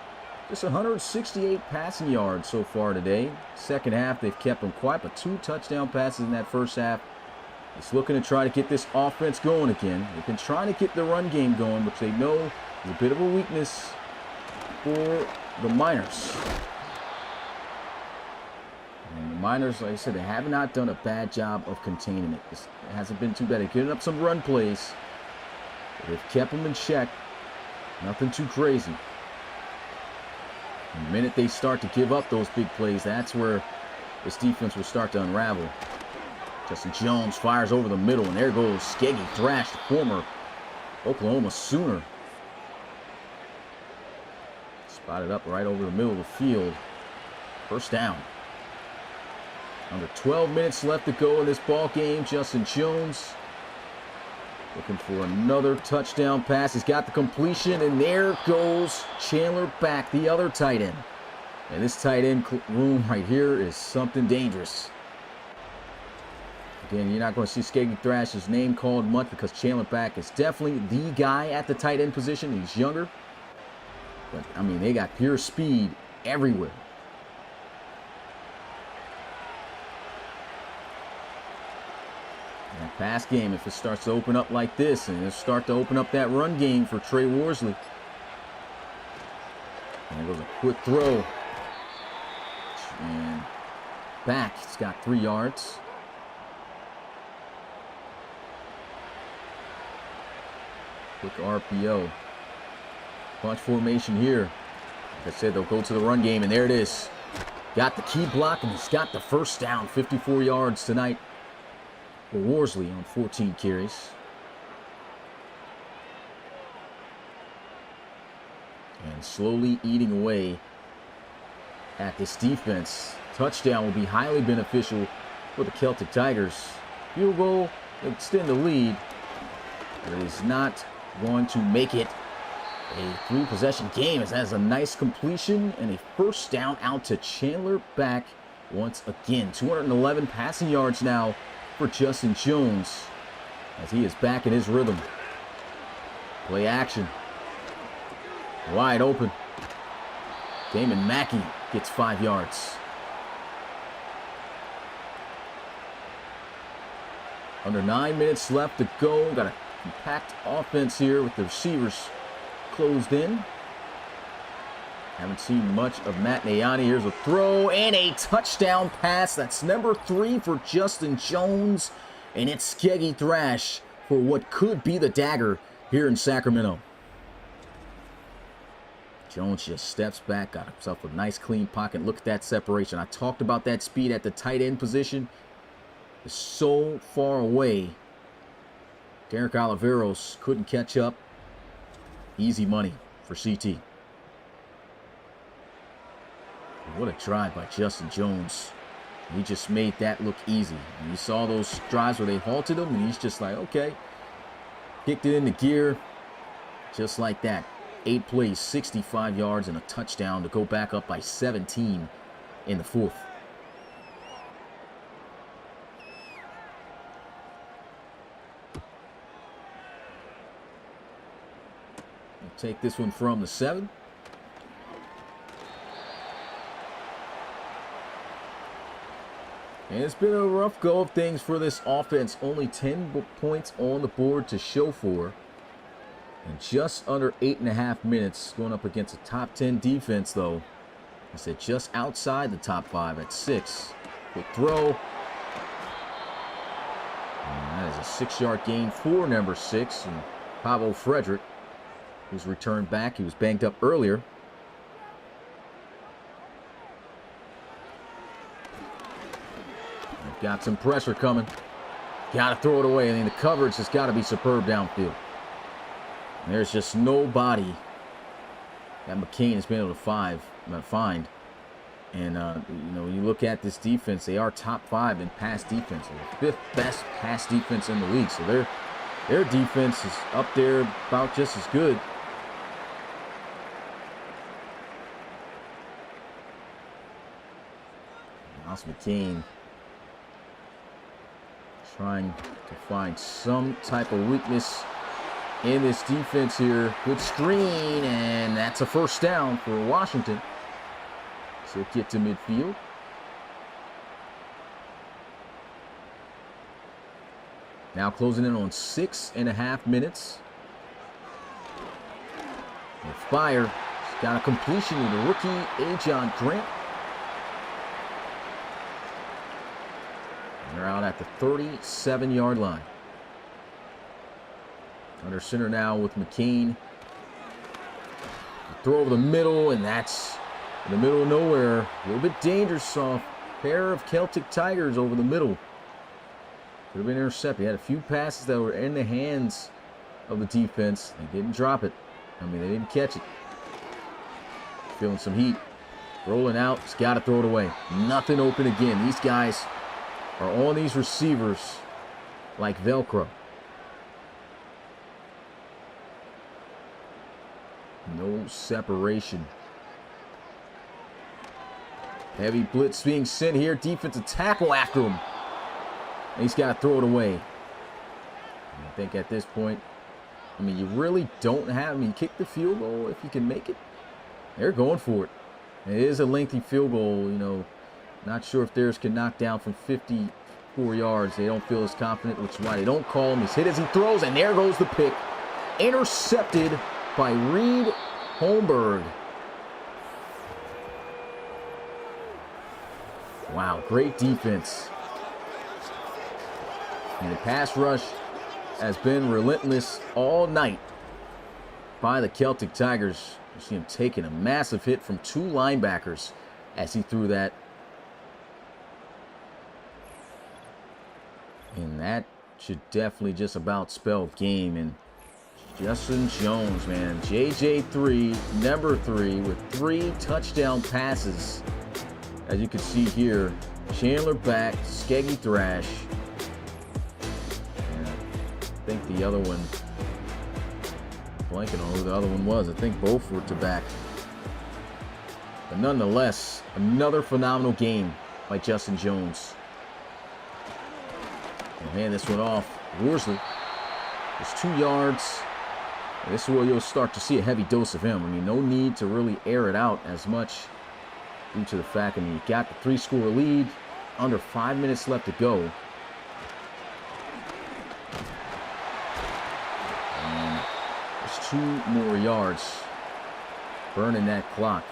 just 168 passing yards so far today. Second half, they've kept him quiet, but 2 touchdown passes in that first half. He's looking to try to get this offense going again. They've been trying to get the run game going, which they know is a bit of a weakness for the Miners. And the Miners, like I said, they have not done a bad job of containing it. It hasn't been too bad. They've given up some run plays. They've kept them in check. Nothing too crazy. The minute they start to give up those big plays, that's where this defense will start to unravel. Justin Jones fires over the middle, and there goes Skeggy Thrash, the former Oklahoma Sooner. Spotted up right over the middle of the field. First down. Under 12 minutes left to go in this ball game. Justin Jones looking for another touchdown pass. He's got the completion, and there goes Chandler back, the other tight end. And this tight end room right here is something dangerous. Again, you're not going to see Skeggy Thrash's name called much because Chandler back is definitely the guy at the tight end position. He's younger. But, I mean, they got pure speed everywhere. And pass game, if it starts to open up like this, and it'll start to open up that run game for Trey Worsley. And there goes a quick throw. And back, he's got 3 yards. Quick RPO. Bunch formation here. Like I said, they'll go to the run game, and there it is. Got the key block, and he's got the first down. 54 yards tonight for Worsley on 14 carries. And slowly eating away at this defense. Touchdown will be highly beneficial for the Celtic Tigers. Field goal, extend the lead, but it is not going to make it a 3-possession game, as that is a nice completion and a first down out to Chandler back once again. 211 passing yards now for Justin Jones as he is back in his rhythm. Play action. Wide open. Damon Mackey gets 5 yards. Under 9 minutes left to go. Got a compact offense here with the receivers closed in. Haven't seen much of Matt Nayani. Here's a throw and a touchdown pass. That's number 3 for Justin Jones. And it's Skeggy Thrash for what could be the dagger here in Sacramento. Jones just steps back, got himself a nice clean pocket. Look at that separation. I talked about that speed at the tight end position. It's so far away. Derek Oliveros couldn't catch up. Easy money for CT. What a drive by Justin Jones. He just made that look easy. And you saw those drives where they halted him, and he's just like, okay. Kicked it into gear just like that. 8 plays, 65 yards, and a touchdown to go back up by 17 in the 4th. Take this one from the 7. And it's been a rough go of things for this offense. Only 10 points on the board to show for. And just under 8.5 minutes going up against a top 10 defense, though. I said just outside the top 5 at 6. Quick throw. And that is a 6-yard gain for number 6. And Pablo Frederick, who's returned back. He was banged up earlier. They've got some pressure coming. Got to throw it away. I mean, the coverage has got to be superb downfield. And there's just nobody that McCain has been able to find. And, you know, when you look at this defense, they are top 5 in pass defense. They're the 5th best pass defense in the league. So their defense is up there about just as good. Miles McCain trying to find some type of weakness in this defense here. Good screen, and that's a first down for Washington. So get to midfield. Now closing in on 6.5 minutes. And fire. He's got a completion to the rookie, Ajon Grant. They're out at the 37-yard line. Under center now with McCain. Throw over the middle, and that's in the middle of nowhere. A little bit dangerous off. Pair of Celtic Tigers over the middle. Could have been intercepted. He had a few passes that were in the hands of the defense. They didn't drop it. I mean, they didn't catch it. Feeling some heat. Rolling out. He's got to throw it away. Nothing open again. These guys are on these receivers like Velcro. No separation. Heavy blitz being sent here. Defensive tackle after him. And he's got to throw it away. And I think at this point, I mean, you really don't have, I mean, kick the field goal if you can make it. They're going for it. It is a lengthy field goal, you know. Not sure if theirs can knock down from 54 yards. They don't feel as confident, which is why they don't call him. He's hit as he throws, and there goes the pick. Intercepted by Reed Holmberg. Wow, great defense. And the pass rush has been relentless all night by the Celtic Tigers. You see him taking a massive hit from 2 linebackers as he threw that. And that should definitely just about spell game. And Justin Jones, man, JJ3, number 3, with 3 touchdown passes. As you can see here, Chandler back, Skeggy Thrash. And I think the other one, blanking on who the other one was. I think both were to back. But nonetheless, another phenomenal game by Justin Jones. He'll hand this one off. Worsley. There's 2 yards. And this is where you'll start to see a heavy dose of him. I mean, no need to really air it out as much due to the fact, I mean, you got the 3-score lead. Under 5 minutes left to go. And there's 2 more yards. Burning that clock.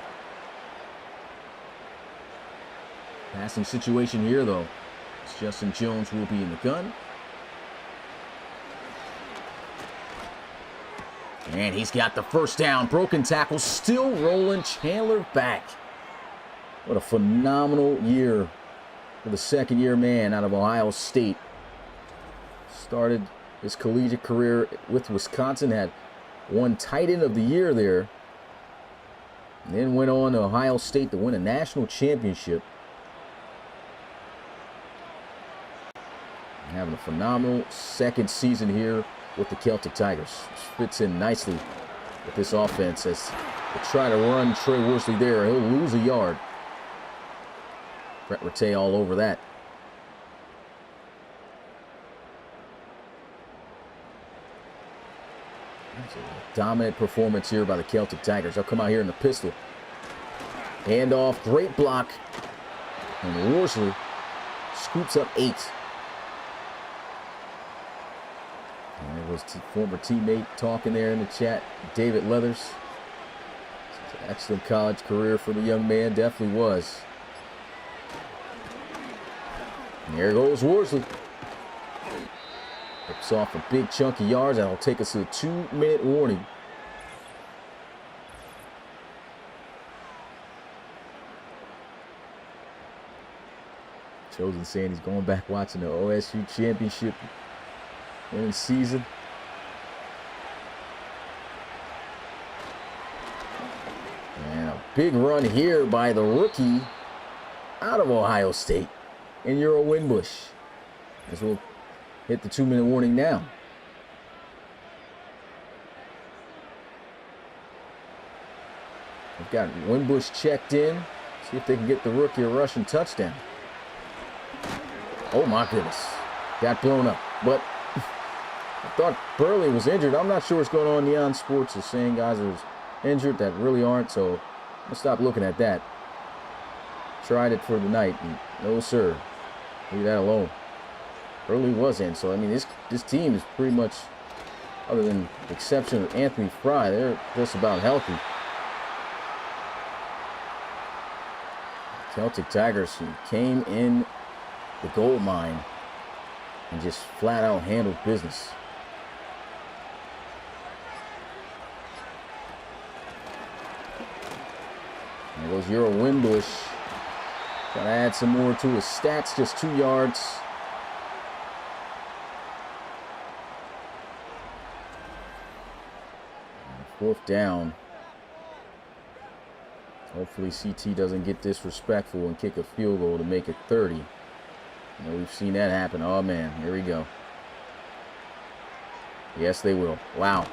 Passing situation here, though. Justin Jones will be in the gun. And he's got the first down. Broken tackle, still rolling. Chandler back. What a phenomenal year for the second-year man out of Ohio State. Started his collegiate career with Wisconsin, had won tight end of the year there. And then went on to Ohio State to win a national championship. Having a phenomenal second season here with the Celtic Tigers. Which fits in nicely with this offense as they try to run Trey Worsley there. He'll lose a yard. Brett Rattay all over that. That's a dominant performance here by the Celtic Tigers. They'll come out here in the pistol. Hand off, great block. And Worsley scoops up 8. And there was former teammate talking there in the chat, David Leathers. Excellent college career for the young man, definitely was. And there goes Worsley. Rips off a big chunk of yards. That'll take us to a 2-minute warning. Chosen saying he's going back watching the OSU championship winning season. And a big run here by the rookie out of Ohio State in Euro Winbush. As we'll hit the 2-minute warning now. We've got Winbush checked in. See if they can get the rookie a rushing touchdown. Oh my goodness. Got blown up. But I thought Burley was injured. I'm not sure what's going on. Neon Sports is saying guys are injured that really aren't. So I'll stop looking at that. Tried it for the night. And no, sir. Leave that alone. Burley was in. So, I mean, this team is pretty much, other than the exception of Anthony Fry, they're just about healthy. Celtic Tigers came in the gold mine and just flat out handled business. There goes Euro Winbush. Trying to add some more to his stats, just 2 yards. And 4th down. Hopefully CT doesn't get disrespectful and kick a field goal to make it 30. You know, we've seen that happen. Oh man, here we go. Yes, they will. Wow.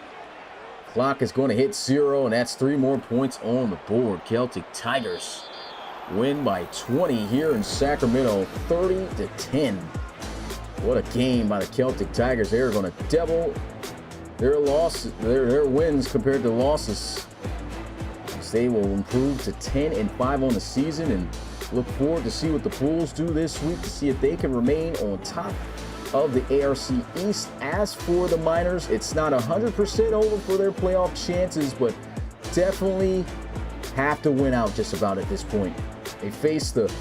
Clock is going to hit 0, and that's 3 more points on the board. Celtic Tigers win by 20 here in Sacramento, 30-10. What a game by the Celtic Tigers. They're going to double their losses, their wins compared to losses. They will improve to 10-5 on the season, and look forward to see what the Bulls do this week to see if they can remain on top of the ARC East. As for the Miners, it's not 100% over for their playoff chances, but definitely have to win out just about at this point. They face the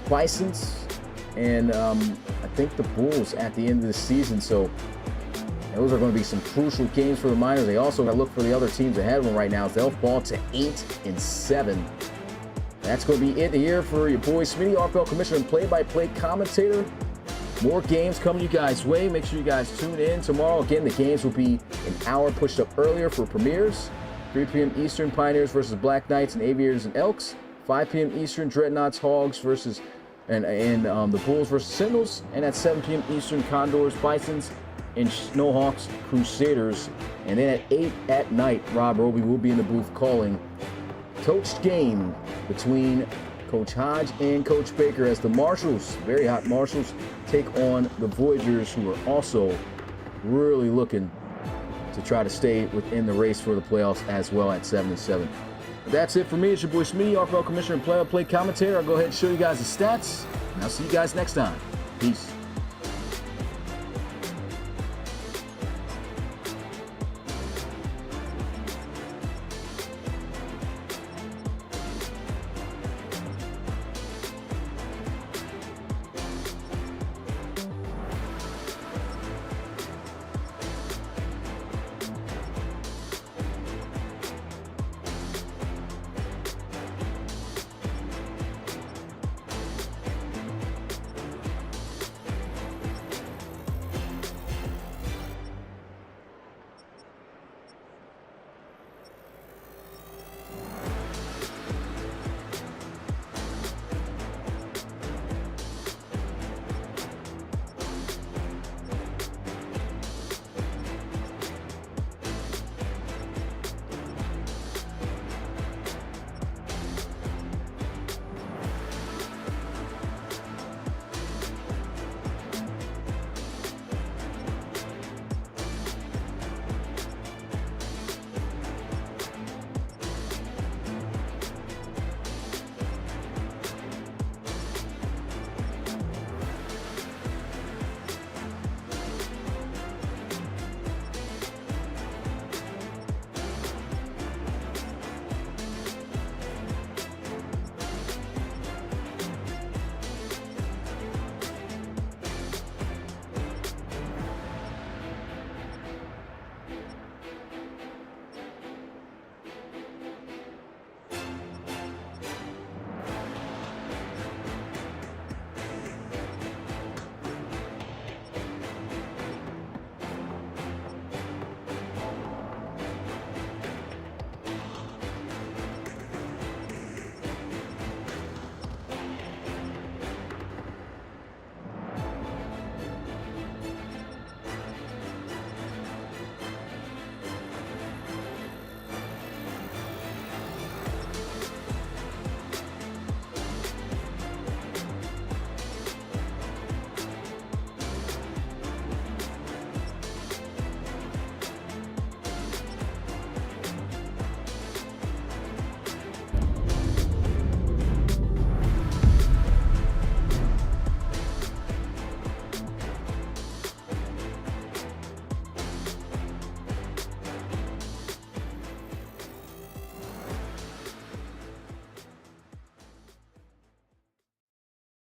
Bisons and I think the Bulls at the end of the season, so those are going to be some crucial games for the Miners. They also got to look for the other teams ahead of them right now. They'll fall to 8-7. That's going to be it here for your boy Smitty, RFL Commissioner and play-by-play commentator. More games coming you guys' way. Make sure you guys tune in tomorrow. Again, the games will be an hour pushed up earlier for premieres. 3 p.m. Eastern, Pioneers versus Black Knights and Aviators and Elks. 5 p.m. Eastern, Dreadnoughts, Hogs versus the Bulls versus Sentinels. And at 7 p.m. Eastern, Condors, Bisons, and Snowhawks, Crusaders. And then at 8 at night, Rob Roby will be in the booth calling coached game between Coach Hodge and Coach Baker as the Marshals, very hot Marshals, take on the Voyagers, who are also really looking to try to stay within the race for the playoffs as well at 7-7. That's it for me. It's your boy Smitty, RFL Commissioner and play-by-play commentator. I'll go ahead and show you guys the stats, and I'll see you guys next time. Peace.